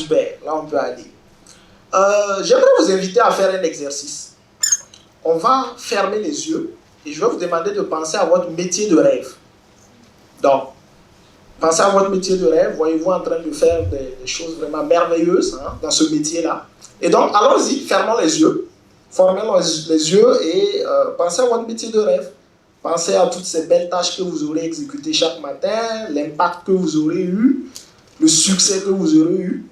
Super, là on peut aller. J'aimerais vous inviter à faire un exercice. On va fermer les yeux et je vais vous demander de penser à votre métier de rêve. Donc, pensez à votre métier de rêve. Voyez-vous en train de faire des choses vraiment merveilleuses dans ce métier-là. Et donc, allons-y, fermons les yeux. Fermons les yeux et pensez à votre métier de rêve. Pensez à toutes ces belles tâches que vous aurez exécutées chaque matin, l'impact que vous aurez eu, le succès que vous aurez eu.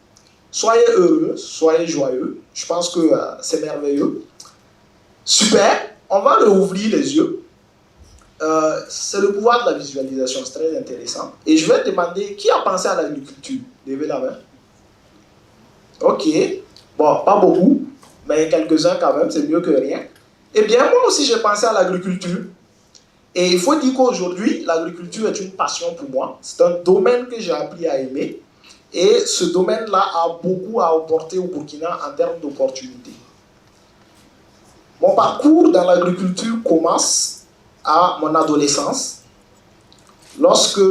Soyez heureux, soyez joyeux. Je pense que c'est merveilleux. Super, on va rouvrir les yeux. C'est le pouvoir de la visualisation, c'est très intéressant. Et je vais demander, qui a pensé à l'agriculture? Levez la main. Ok, bon, pas beaucoup, mais quelques-uns quand même, c'est mieux que rien. Eh bien, moi aussi j'ai pensé à l'agriculture. Et il faut dire qu'aujourd'hui, l'agriculture est une passion pour moi. C'est un domaine que j'ai appris à aimer. Et ce domaine-là a beaucoup à apporter au Burkina en termes d'opportunités. Mon parcours dans l'agriculture commence à mon adolescence, lorsque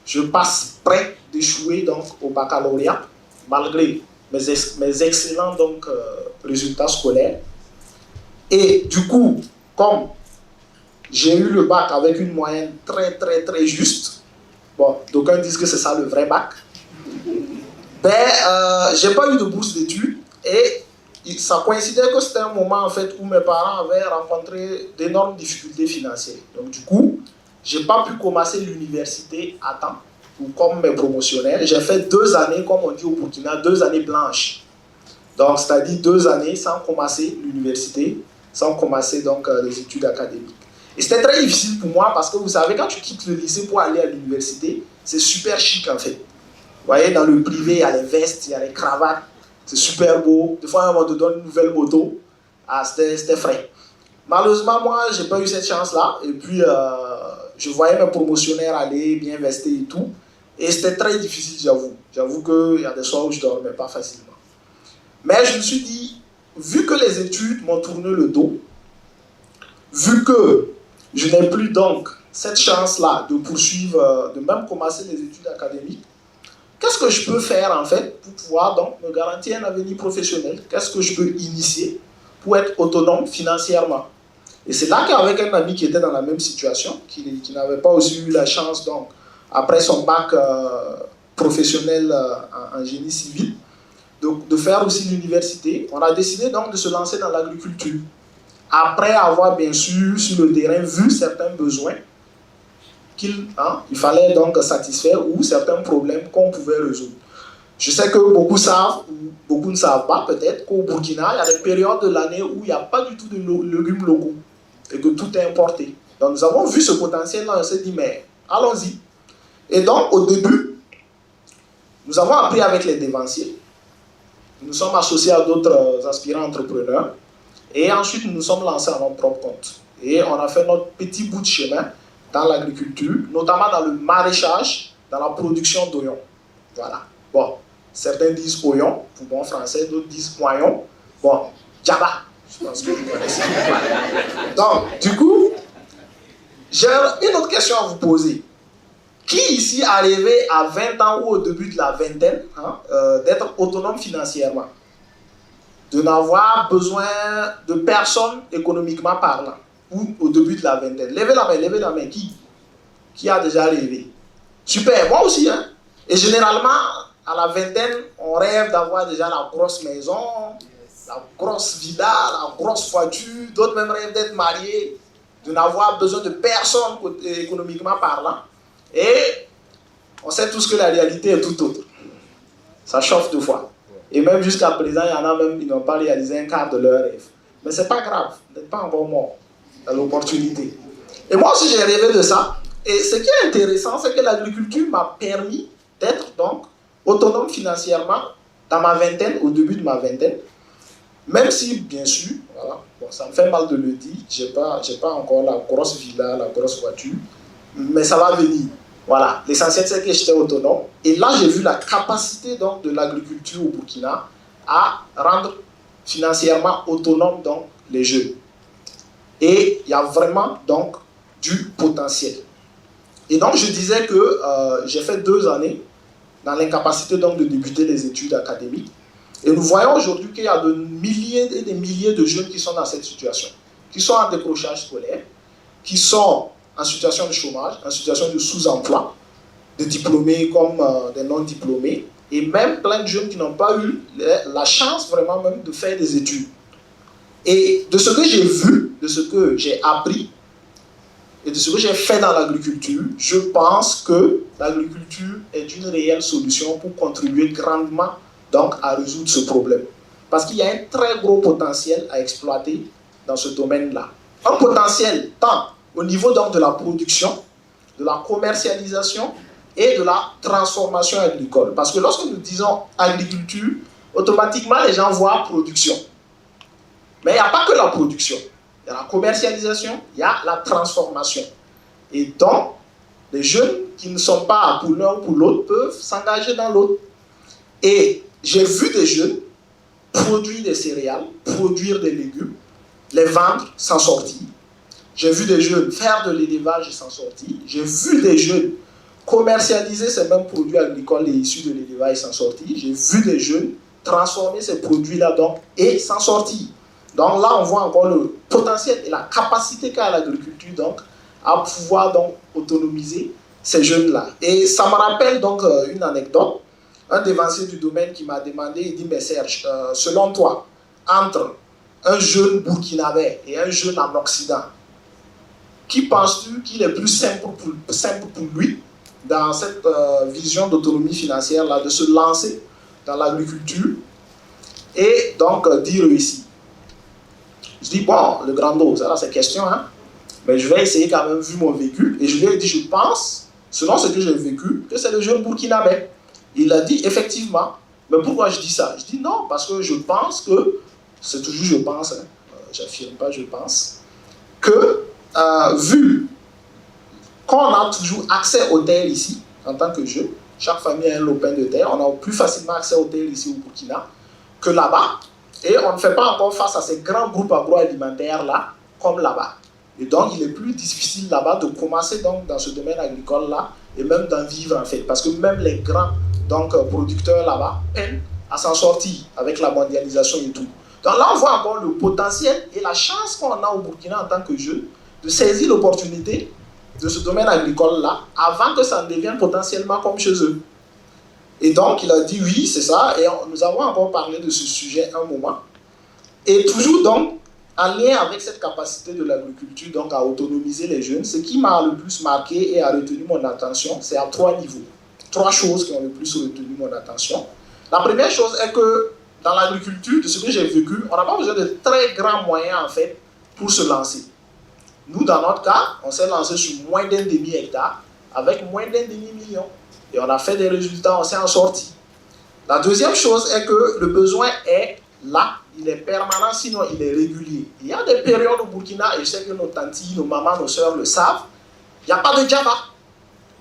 je passe près d'échouer donc au baccalauréat, malgré mes excellents donc, résultats scolaires. Et du coup, comme j'ai eu le bac avec une moyenne très très très juste, bon, d'aucuns disent que c'est ça le vrai bac, ben, j'ai pas eu de bourse d'études et ça coïncidait que c'était un moment en fait où mes parents avaient rencontré d'énormes difficultés financières. Donc du coup, j'ai pas pu commencer l'université à temps ou comme mes promotionnaires. J'ai fait 2 années, comme on dit au Burkina, 2 années blanches. Donc c'est-à-dire 2 années sans commencer l'université, sans commencer donc les études académiques. Et c'était très difficile pour moi parce que vous savez, quand tu quittes le lycée pour aller à l'université, c'est super chic en fait. Vous voyez, dans le privé, il y a les vestes, il y a les cravates. C'est super beau. Des fois, on te donne une nouvelle moto. Ah, c'était frais. Malheureusement, moi, je n'ai pas eu cette chance-là. Et puis, je voyais mes promotionnaires aller bien vestis et tout. Et c'était très difficile, j'avoue. J'avoue qu'il y a des soirs où je ne dormais pas facilement. Mais je me suis dit, vu que les études m'ont tourné le dos, vu que je n'ai plus donc cette chance-là de poursuivre, de même commencer les études académiques, qu'est-ce que je peux faire en fait pour pouvoir donc me garantir un avenir professionnel? Qu'est-ce que je peux initier pour être autonome financièrement? Et c'est là qu'avec un ami qui était dans la même situation, qui n'avait pas aussi eu la chance donc après son bac professionnel en génie civil, de faire aussi l'université, on a décidé donc de se lancer dans l'agriculture. Après avoir bien sûr sur le terrain vu certains besoins il fallait donc satisfaire ou certains problèmes qu'on pouvait résoudre. Je sais que beaucoup savent, ou beaucoup ne savent pas peut-être, qu'au Burkina, il y a des périodes de l'année où il n'y a pas du tout de légumes locaux et que tout est importé. Donc nous avons vu ce potentiel-là, on s'est dit, mais allons-y. Et donc au début, nous avons appris avec les dévanciers, nous sommes associés à d'autres aspirants entrepreneurs et ensuite nous nous sommes lancés à notre propre compte. Et on a fait notre petit bout de chemin dans l'agriculture, notamment dans le maraîchage, dans la production d'oignons. Voilà. Bon, certains disent oignon, pour bon français, d'autres disent oignon. Bon, djaba, je pense que vous connaissez. Donc, du coup, j'ai une autre question à vous poser. Qui ici a rêvé à 20 ans ou au début de la vingtaine d'être autonome financièrement? De n'avoir besoin de personne économiquement parlant? Ou au début de la vingtaine. Levez la main. Qui a déjà rêvé? Super, moi aussi. Hein? Et généralement, à la vingtaine, on rêve d'avoir déjà la grosse maison, la grosse villa, la grosse voiture. D'autres même rêvent d'être mariés, de n'avoir besoin de personne économiquement parlant. Et on sait tous que la réalité est tout autre. Ça chauffe 2 fois. Et même jusqu'à présent, il y en a même qui n'ont pas réalisé un quart de leur rêve. Mais ce n'est pas grave, vous n'êtes pas encore mort. Dans l'opportunité. Et moi aussi j'ai rêvé de ça. Et ce qui est intéressant, c'est que l'agriculture m'a permis d'être donc autonome financièrement dans ma vingtaine, au début de ma vingtaine. Même si, bien sûr, voilà, bon, ça me fait mal de le dire, j'ai pas encore la grosse villa, la grosse voiture, mais ça va venir. Voilà, l'essentiel c'est que j'étais autonome. Et là, j'ai vu la capacité donc de l'agriculture au Burkina à rendre financièrement autonome donc les jeunes. Et il y a vraiment donc du potentiel. Et donc je disais que j'ai fait 2 années dans l'incapacité donc de débuter les études académiques. Et nous voyons aujourd'hui qu'il y a de milliers et des milliers de jeunes qui sont dans cette situation, qui sont en décrochage scolaire, qui sont en situation de chômage, en situation de sous-emploi, des diplômés comme des non-diplômés, et même plein de jeunes qui n'ont pas eu la chance vraiment même de faire des études. Et de ce que j'ai vu, de ce que j'ai appris, et de ce que j'ai fait dans l'agriculture, je pense que l'agriculture est une réelle solution pour contribuer grandement donc, à résoudre ce problème. Parce qu'il y a un très gros potentiel à exploiter dans ce domaine-là. Un potentiel tant au niveau donc, de la production, de la commercialisation et de la transformation agricole. Parce que lorsque nous disons agriculture, automatiquement les gens voient production. Mais il n'y a pas que la production. Il y a la commercialisation, il y a la transformation. Et donc, les jeunes qui ne sont pas pour l'un ou pour l'autre peuvent s'engager dans l'autre. Et j'ai vu des jeunes produire des céréales, produire des légumes, les vendre, s'en sortir. J'ai vu des jeunes faire de l'élevage et s'en sortir. J'ai vu des jeunes commercialiser ces mêmes produits agricoles et issus de l'élevage et s'en sortir. J'ai vu des jeunes transformer ces produits-là donc, et s'en sortir. Donc là, on voit encore le potentiel et la capacité qu'a l'agriculture donc, à pouvoir donc, autonomiser ces jeunes-là. Et ça me rappelle donc une anecdote. Un dévancier du domaine qui m'a demandé, il dit, mais Serge, selon toi, entre un jeune burkinabé et un jeune en Occident, qui penses-tu qu'il est plus simple pour lui, dans cette vision d'autonomie financière-là, de se lancer dans l'agriculture et donc d'y réussir? Je dis, bon, le grand dos, ça là, c'est question, hein, mais je vais essayer quand même, vu mon vécu, et je lui ai dit, je pense, selon ce que j'ai vécu, que c'est le jeune burkinabé. Il a dit, effectivement, mais pourquoi je dis ça? Je dis, non, parce que je pense que, c'est toujours je pense, hein, j'affirme pas je pense, que, vu qu'on a toujours accès aux terres ici, en tant que jeune, chaque famille a un lopin de terre, on a plus facilement accès aux terres ici au Burkina que là-bas, et on ne fait pas encore face à ces grands groupes agroalimentaires-là, comme là-bas. Et donc, il est plus difficile là-bas de commencer donc, dans ce domaine agricole-là, et même d'en vivre en fait, parce que même les grands donc, producteurs là-bas peinent à s'en sortir avec la mondialisation et tout. Donc là, on voit encore le potentiel et la chance qu'on a au Burkina en tant que jeunes de saisir l'opportunité de ce domaine agricole-là avant que ça ne devienne potentiellement comme chez eux. Et donc, il a dit oui, c'est ça, et nous avons encore parlé de ce sujet un moment. Et toujours donc, en lien avec cette capacité de l'agriculture donc à autonomiser les jeunes, ce qui m'a le plus marqué et a retenu mon attention, c'est à 3 niveaux. 3 choses qui ont le plus retenu mon attention. La première chose est que dans l'agriculture, de ce que j'ai vécu, on n'a pas besoin de très grands moyens en fait pour se lancer. Nous, dans notre cas, on s'est lancé sur moins d'un demi-hectare avec moins d'un demi-million. Et on a fait des résultats, on s'est en sorti. La deuxième chose est que le besoin est là, il est permanent, sinon il est régulier. Il y a des périodes au Burkina, et je sais que nos tantis, nos mamans, nos soeurs le savent, il n'y a pas de djaba,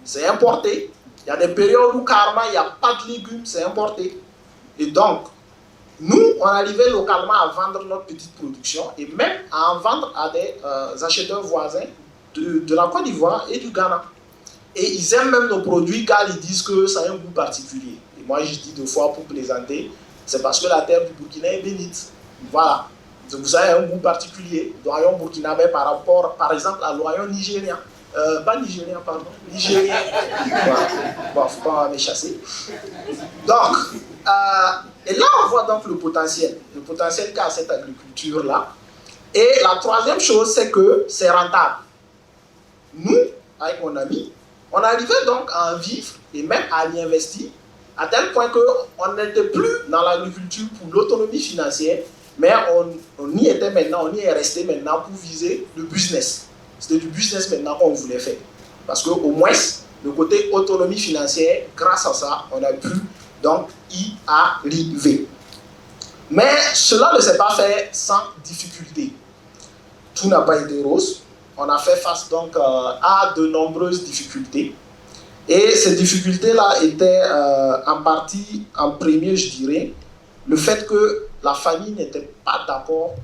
c'est importé. Il y a des périodes où carrément il n'y a pas de légumes, c'est importé. Et donc, nous, on arrivait localement à vendre notre petite production et même à en vendre à des acheteurs voisins de la Côte d'Ivoire et du Ghana. Et ils aiment même nos produits car ils disent que ça a un goût particulier. Et moi, je dis 2 fois pour plaisanter, c'est parce que la terre du Burkina est bénite. Voilà. Donc, vous avez un goût particulier. Le royaume burkinabé par rapport, par exemple, à l'oignon nigérien. Pas nigérien, pardon. Nigérien. Voilà. Bon, faut pas me chasser. Donc, et là, on voit donc le potentiel qu'a cette agriculture-là. Et la troisième chose, c'est que c'est rentable. Nous, avec mon ami, on arrivait donc à en vivre et même à y investir, à tel point qu'on n'était plus dans l'agriculture pour l'autonomie financière, mais on y était maintenant, on y est resté maintenant pour viser le business. C'était du business maintenant qu'on voulait faire. Parce qu'au moins, le côté autonomie financière, grâce à ça, on a pu donc y arriver. Mais cela ne s'est pas fait sans difficulté. Tout n'a pas été rose. On a fait face donc à de nombreuses difficultés. Et ces difficultés-là étaient en partie, en premier, je dirais, le fait que la famille n'était pas d'accord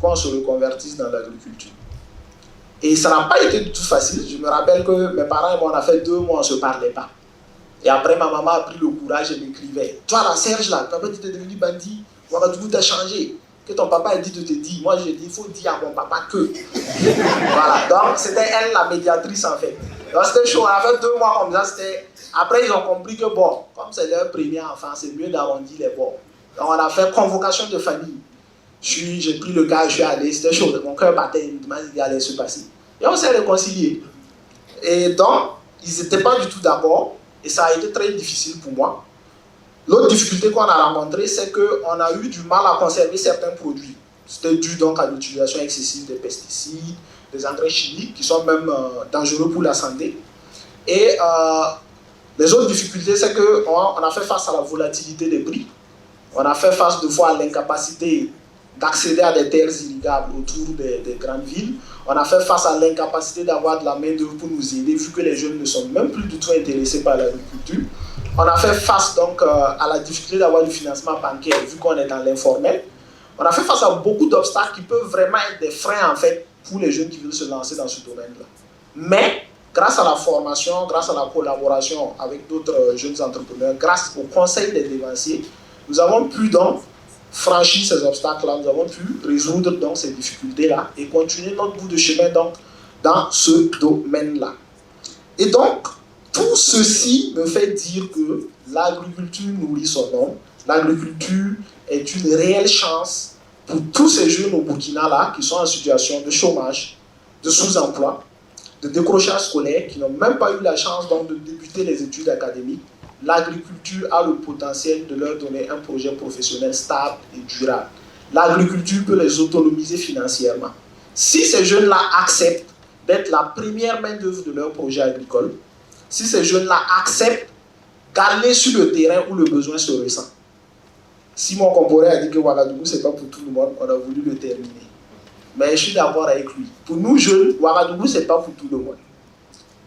qu'on se reconvertisse dans l'agriculture. Et ça n'a pas été du tout facile. Je me rappelle que mes parents et moi, on a fait 2 mois, on ne se parlait pas. Et après, ma maman a pris le courage et m'écrivait. Toi, là, Serge, là, papa dit que tu es devenu bandit. Ouagadougou t'a changé. Que ton papa a dit de te dire. Moi, je dis, il faut dire à mon papa que. Voilà. Donc, c'était elle, la médiatrice, en fait. Donc, c'était chaud. On a fait 2 mois comme ça. Après, ils ont compris que, bon, comme c'est leur premier enfant, c'est mieux d'arrondir les bords. Donc, on a fait convocation de famille. J'ai pris le cas, je suis allé. C'était chaud. Mon cœur battait. Il me demandait ce qui allait se passer. Et on s'est réconciliés. Et donc, ils n'étaient pas du tout d'accord. Et ça a été très difficile pour moi. L'autre difficulté qu'on a rencontrée, c'est qu'on a eu du mal à conserver certains produits. C'était dû donc à l'utilisation excessive des pesticides, des engrais chimiques qui sont même dangereux pour la santé. Et les autres difficultés, c'est qu'on a fait face à la volatilité des prix. On a fait face de fois à l'incapacité d'accéder à des terres irrigables autour des grandes villes. On a fait face à l'incapacité d'avoir de la main-d'œuvre pour nous aider, vu que les jeunes ne sont même plus du tout intéressés par l'agriculture. On a fait face donc à la difficulté d'avoir du financement bancaire, vu qu'on est dans l'informel. On a fait face à beaucoup d'obstacles qui peuvent vraiment être des freins, en fait, pour les jeunes qui veulent se lancer dans ce domaine-là. Mais, grâce à la formation, grâce à la collaboration avec d'autres jeunes entrepreneurs, grâce au conseil des dévanciers, nous avons pu donc franchir ces obstacles-là, nous avons pu résoudre donc ces difficultés-là et continuer notre bout de chemin donc dans ce domaine-là. Et donc, tout ceci me fait dire que l'agriculture nourrit son homme. L'agriculture est une réelle chance pour tous ces jeunes au Burkina là, qui sont en situation de chômage, de sous-emploi, de décrochage scolaire, qui n'ont même pas eu la chance donc, de débuter les études académiques. L'agriculture a le potentiel de leur donner un projet professionnel stable et durable. L'agriculture peut les autonomiser financièrement. Si ces jeunes-là acceptent d'être la première main-d'œuvre de leur projet agricole, si ces jeunes-là acceptent d'aller sur le terrain où le besoin se ressent. Simon Comporé a dit que Ouagadougou, ce n'est pas pour tout le monde, on a voulu le terminer. Mais je suis d'accord avec lui. Pour nous jeunes, Ouagadougou, ce n'est pas pour tout le monde.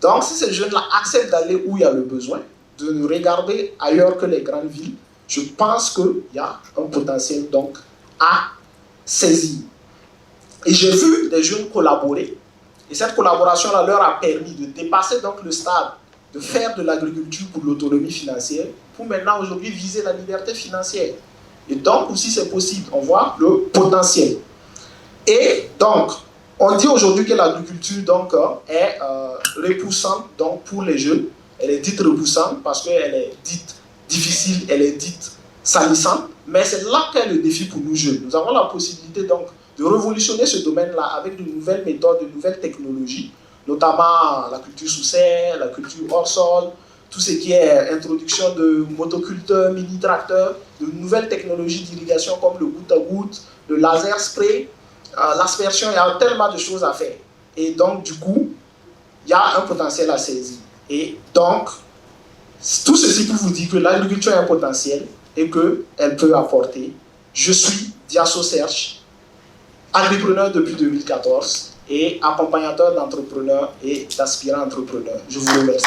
Donc, si ces jeunes-là acceptent d'aller où il y a le besoin, de nous regarder ailleurs que les grandes villes, je pense qu'il y a un potentiel donc à saisir. Et j'ai vu des jeunes collaborer, et cette collaboration-là leur a permis de dépasser donc le stade de faire de l'agriculture pour l'autonomie financière, pour maintenant aujourd'hui viser la liberté financière. Et donc aussi c'est possible, on voit le potentiel. Et donc, on dit aujourd'hui que l'agriculture donc est repoussante donc, pour les jeunes. Elle est dite repoussante parce qu'elle est dite difficile, elle est dite salissante, mais c'est là qu'est le défi pour nous jeunes. Nous avons la possibilité donc de révolutionner ce domaine-là avec de nouvelles méthodes, de nouvelles technologies, notamment la culture sous serre, la culture hors sol, tout ce qui est introduction de motoculteurs, mini-tracteurs, de nouvelles technologies d'irrigation comme le goutte à goutte, le laser spray, l'aspersion, il y a tellement de choses à faire. Et donc, du coup, il y a un potentiel à saisir. Et donc, tout ceci pour vous dire que l'agriculture a un potentiel et qu'elle peut apporter. Je suis Diasso Serge, agripreneur depuis 2014 et accompagnateur d'entrepreneurs et d'aspirants entrepreneurs. Je vous remercie.